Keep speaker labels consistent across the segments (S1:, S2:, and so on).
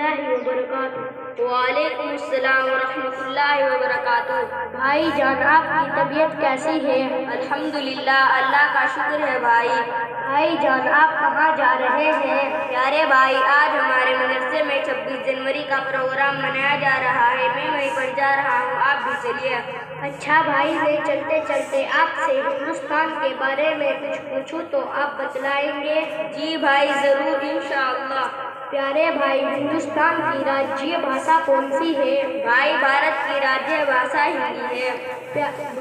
S1: اللہ وبرکاتہ۔
S2: وعلیکم السلام ورحمۃ اللہ وبرکاتہ۔
S1: بھائی جان، آپ کی طبیعت کیسی ہے؟
S2: الحمدللہ، اللہ کا شکر ہے بھائی۔
S1: بھائی جان، آپ کہاں جا رہے ہیں؟
S2: پیارے بھائی، آج ہمارے مدرسے میں 26 جنوری کا پروگرام منایا جا رہا ہے، میں وہیں پر جا رہا ہوں، آپ بھی چلیے۔
S1: اچھا بھائی، میں چلتے چلتے آپ سے ہندوستان کے بارے میں کچھ پوچھوں تو آپ بتلائیں گے؟
S2: جی بھائی، ضرور، انشاءاللہ۔
S1: پیارے بھائی، ہندوستان کی راجیہ بھاشا کون سی ہے؟
S2: بھائی، بھارت کی راجیہ بھاشا ہندی ہے۔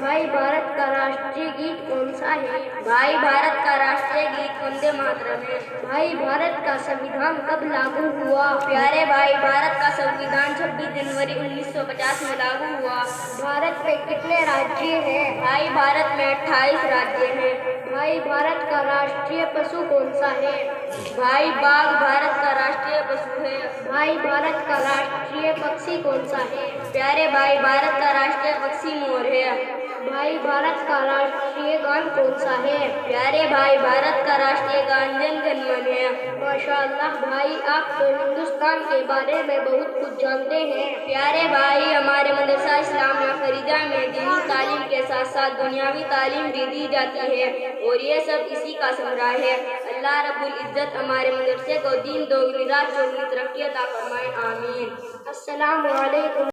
S1: بھائی، بھارت کا راشٹریہ گیت کون سا ہے؟
S2: بھائی، بھارت کا راشٹریہ گیت وندے ماترم ہے۔
S1: بھائی، بھارت کا سنویدھان کب لاگو ہوا؟
S2: پیارے بھائی، بھارت کا سنویدھان 26 جنوری 1950 میں لاگو ہوا۔
S1: بھارت میں کتنے راجیہ ہیں؟
S2: بھائی، بھارت میں 28 راجیہ ہیں۔
S1: بھائی، بھارت کا راشٹریہ پشو کون سا ہے؟
S2: بھائی، باگھ بھارت کا راشٹریہ پشو ہے۔
S1: بھائی، بھارت کا راشٹریہ پکشی کون سا ہے؟
S2: پیارے بھائی، بھارت کا راشٹریہ پکشی مور ہے۔
S1: بھائی، بھارت کا راشٹریہ گان کون سا ہے؟
S2: پیارے بھائی، بھارت کا راشٹریہ گان جن گن من ہے۔
S1: ماشاء اللہ بھائی، آپ تو ہندوستان کے بارے میں بہت کچھ جانتے ہیں۔
S2: پیارے بھائی، ہمارے مدرسہ اسلامیہ فریدہ میں دینی تعلیم کے ساتھ ساتھ دنیاوی تعلیم بھی دی جاتی ہے، اور یہ سب اسی کا ثمرہ ہے۔ اللہ رب العزت ہمارے مدرسے کو دین دوغلی رات چوگلی ترقی عطا فرمائے، آمین۔
S1: السلام علیکم۔